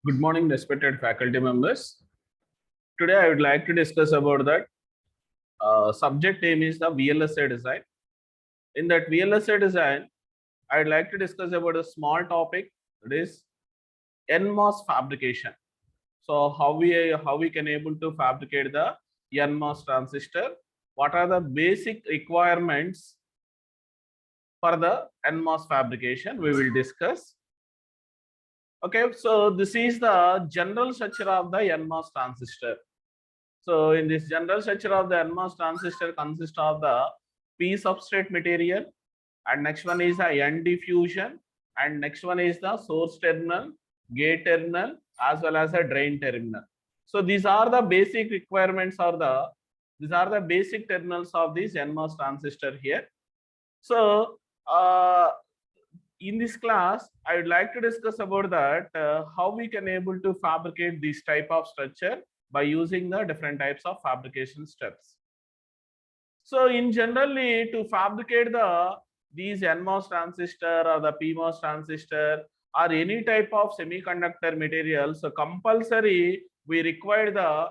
Good morning, respected faculty members. Today, I would like to discuss about that subject name is the VLSI design. In that VLSI design, I would like to discuss about a small topic, that is Nmos fabrication. So how we can able to fabricate the Nmos transistor? What are the basic requirements for the Nmos fabrication? We will discuss. Okay, so this is the general structure of the Nmos transistor. So in this general structure of the Nmos transistor consists of the P substrate material, and next one is the N diffusion, and next one is the source terminal, gate terminal, as well as a drain terminal. So these are the basic requirements or these are the basic terminals of this Nmos transistor here. So in this class, I would like to discuss about that how we can able to fabricate this type of structure by using the different types of fabrication steps. So in generally to fabricate these NMOS transistor or the PMOS transistor or any type of semiconductor material, so compulsory we require the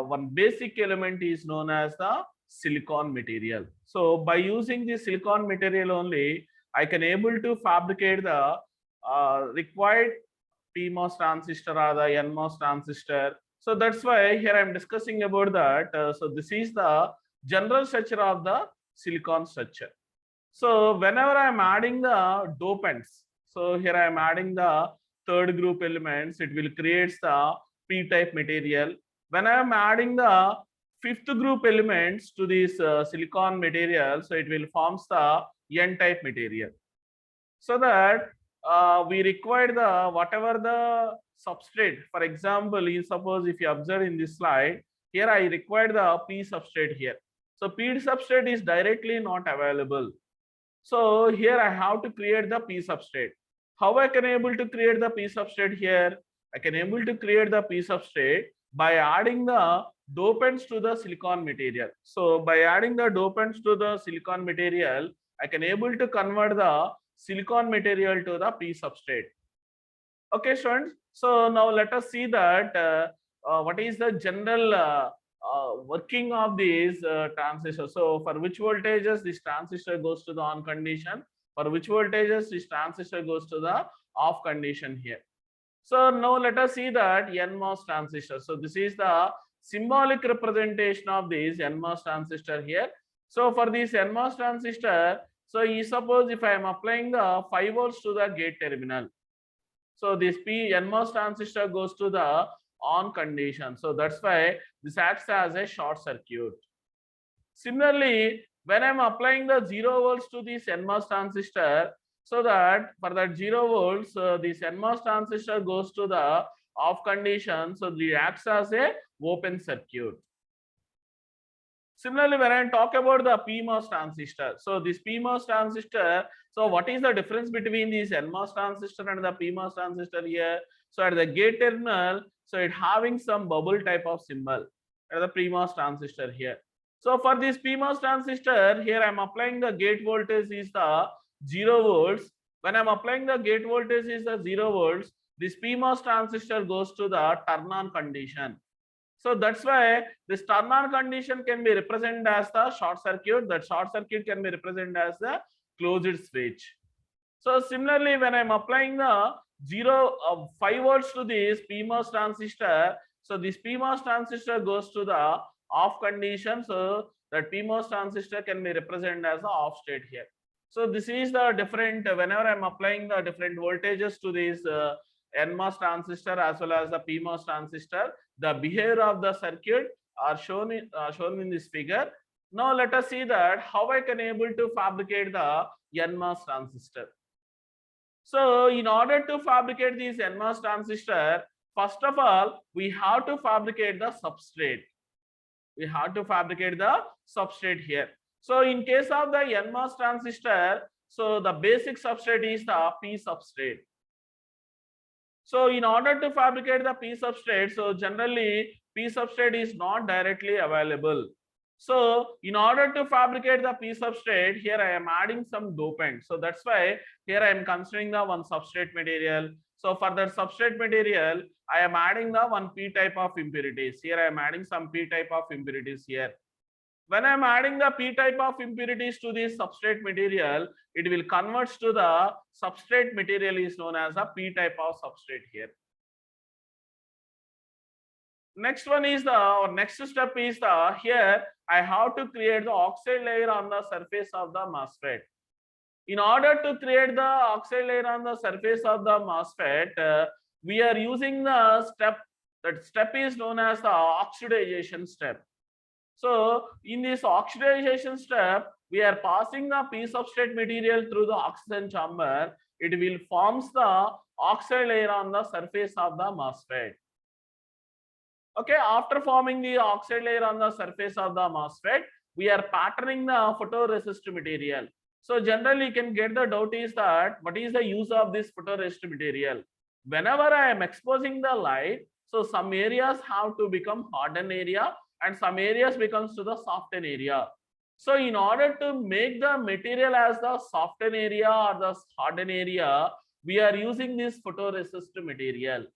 one basic element is known as the silicon material. So by using the silicon material only, I can able to fabricate the required PMOS transistor or the NMOS transistor. So that's why here I am discussing about that. So this is the general structure of the silicon structure. So whenever I am adding the dopants, so here I am adding the third group elements, it will create the P-type material. When I am adding the fifth group elements to this silicon material, so it will forms the N-type material. So that we require the whatever the substrate. For example, suppose if you observe in this slide, here I require the P substrate here. So P substrate is directly not available. So here I have to create the P substrate. How I can able to create the P substrate here? I can able to create the P substrate by adding the dopants to the silicon material. So by adding the dopants to the silicon material, I can able to convert the silicon material to the P substrate. Okay, students. So now let us see that what is the general working of these transistors. So for which voltages this transistor goes to the on condition, for which voltages this transistor goes to the off condition here. So now let us see that NMOS transistor. So this is the symbolic representation of this NMOS transistor here. So for this NMOS transistor, so suppose if I am applying the 5 volts to the gate terminal, so this NMOS transistor goes to the on condition. So that's why this acts as a short circuit. Similarly, when I'm applying the 0 volts to this NMOS transistor, so that for that 0 volts, this NMOS transistor goes to the off condition. So it acts as a open circuit. Similarly, when I talk about the PMOS transistor, so this PMOS transistor, so what is the difference between this NMOS transistor and the PMOS transistor here? So at the gate terminal, so it having some bubble type of symbol at the PMOS transistor here. So for this PMOS transistor, here I am applying the gate voltage is the 0 volts. When I am applying the gate voltage is the 0 volts, this PMOS transistor goes to the turn on condition. So that's why this turn on condition can be represented as the short circuit. That short circuit can be represented as the closed switch. So similarly, when I'm applying the 5 volts to this PMOS transistor, so this PMOS transistor goes to the off condition. So that PMOS transistor can be represented as the off state here. So this is the different, whenever I'm applying the different voltages to this NMOS transistor as well as the PMOS transistor, the behavior of the circuit are shown in this figure. Now let us see that how I can able to fabricate the NMOS transistor. So in order to fabricate this NMOS transistor, first of all, we have to fabricate the substrate. We have to fabricate the substrate here. So in case of the NMOS transistor, so the basic substrate is the P substrate. So in order to fabricate the P substrate, so generally P substrate is not directly available. So in order to fabricate the p substrate, here I am adding some dopant. So that's why here I am considering the one substrate material. So for that substrate material, I am adding the one p type of impurities. Here I am adding some p type of impurities here. When I am adding the p type of impurities to this substrate material, it will convert to the substrate material is known as a p type of substrate here. Next one is next step is here I have to create the oxide layer on the surface of the MOSFET. In order to create the oxide layer on the surface of the MOSFET, we are using the step. That step is known as the oxidization step. So in this oxidization step, we are passing the p substrate material through the oxygen chamber. It will forms the oxide layer on the surface of the MOSFET. Okay, after forming the oxide layer on the surface of the MOSFET, we are patterning the photoresist material. So generally you can get the doubt is that what is the use of this photoresist material? Whenever I am exposing the light, so some areas have to become hardened area and some areas becomes to the soften area. So in order to make the material as the soften area or the hardened area, we are using this photoresist material.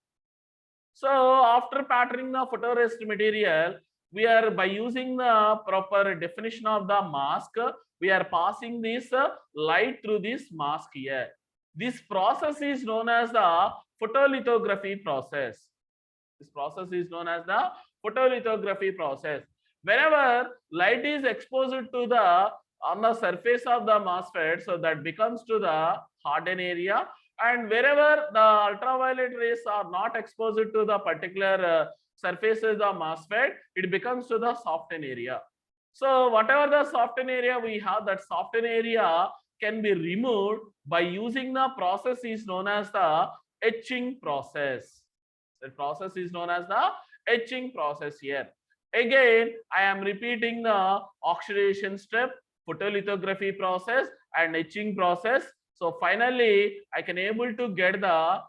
So after patterning the photoresist material, we are by using the proper definition of the mask, we are passing this light through this mask here. This process is known as the photolithography process. This process is known as the photolithography process. Whenever light is exposed to the on the surface of the MOSFET, so that becomes to the hardened area, and wherever the ultraviolet rays are not exposed to the particular surfaces of MOSFET, it becomes to the soften area. So whatever the soften area we have, that soften area can be removed by using the process is known as the etching process. The process is known as the etching process here. Again, I am repeating the oxidation step, photolithography process and etching process. So finally, I can able to get the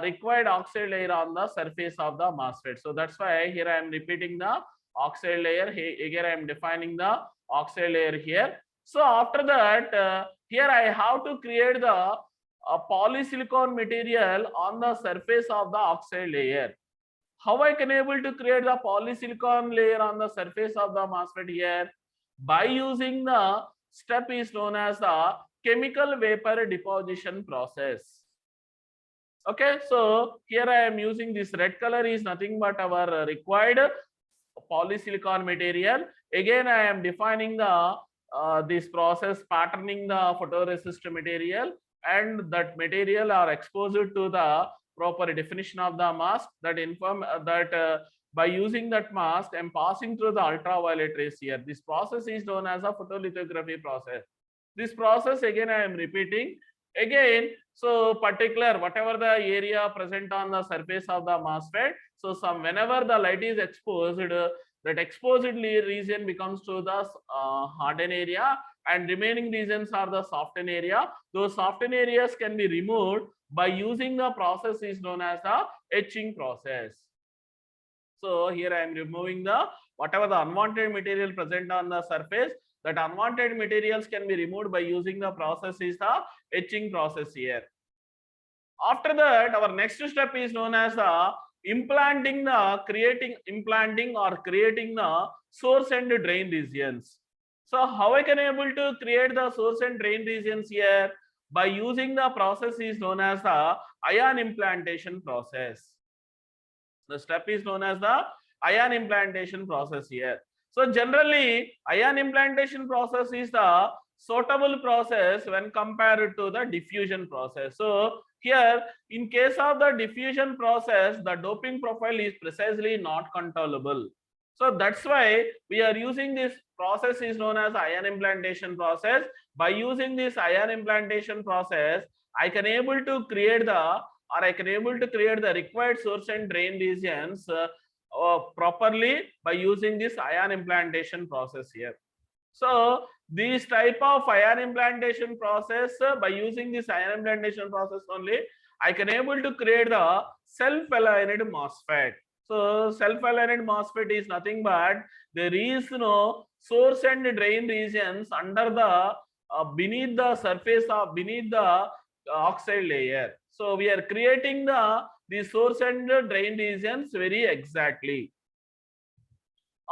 required oxide layer on the surface of the MOSFET. So that's why here I am repeating the oxide layer. Here I am defining the oxide layer here. So after that, here I have to create the polysilicon material on the surface of the oxide layer. How I can able to create the polysilicon layer on the surface of the MOSFET here? By using the step is known as the chemical vapor deposition process. Okay, so here I am using this red color is nothing but our required polysilicon material. Again, I am defining the this process, patterning the photoresist material, and that material are exposed to the proper definition of the mask that inform that by using that mask, I am passing through the ultraviolet rays here. This process is known as a photolithography process. This process again I am repeating again. So particular whatever the area present on the surface of the MOSFET, so some whenever the light is exposed, that exposed region becomes to the hardened area, and remaining regions are the soften area. Those soften areas can be removed by using the process is known as the etching process. So here I am removing the whatever the unwanted material present on the surface. That unwanted materials can be removed by using the process is the etching process here. After that, our next step is known as the implanting or creating the source and drain regions. So how I can able to create the source and drain regions here? By using the process is known as the ion implantation process. The step is known as the ion implantation process here. So generally, ion implantation process is the suitable process when compared to the diffusion process. So here, in case of the diffusion process, the doping profile is precisely not controllable. So that's why we are using this process is known as ion implantation process. By using this ion implantation process, I can able to create the required source and drain regions properly by using this ion implantation process here. So this type of ion implantation process, by using this ion implantation process only, I can able to create the self-aligned MOSFET. So self-aligned MOSFET is nothing but there is no source and drain regions under the beneath the surface of beneath the oxide layer. So we are creating the source and drain regions very exactly.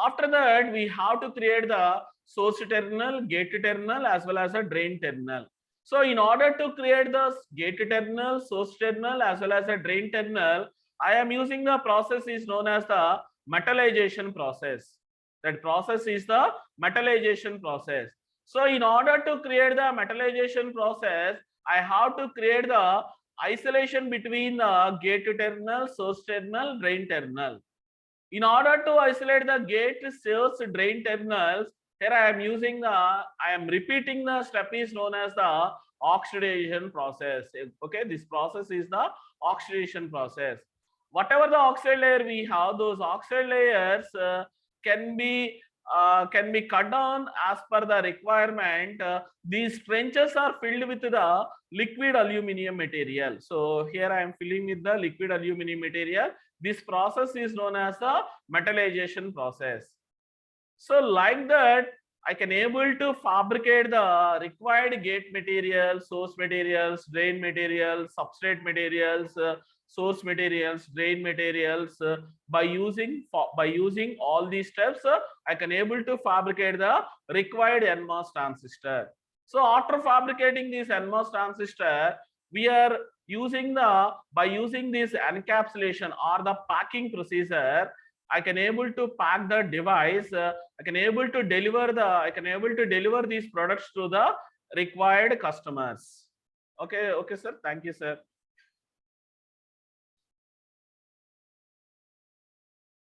After that, we have to create the source terminal, gate terminal, as well as a drain terminal. So in order to create the gate terminal, source terminal, as well as a drain terminal, I am using the process is known as the metallization process. That process is the metallization process. So in order to create the metallization process, I have to create the isolation between the gate terminal, source terminal, drain terminal. In order to isolate the gate, source, drain terminals, here I am repeating the step is known as the oxidation process. Okay, this process is the oxidation process. Whatever the oxide layer we have, those oxide layers can be cut down as per the requirement. These trenches are filled with the liquid aluminum material. So here I am filling with the liquid aluminum material. This process is known as the metallization process. So like that, I can able to fabricate the required gate material, source materials, drain materials, substrate materials, source materials, drain materials. By using all these steps, I can able to fabricate the required NMOS transistor. So after fabricating this NMOS transistor, we are using by using this encapsulation or the packing procedure, I can able to pack the device. I can able to deliver these products to the required customers. Okay, sir. Thank you, sir.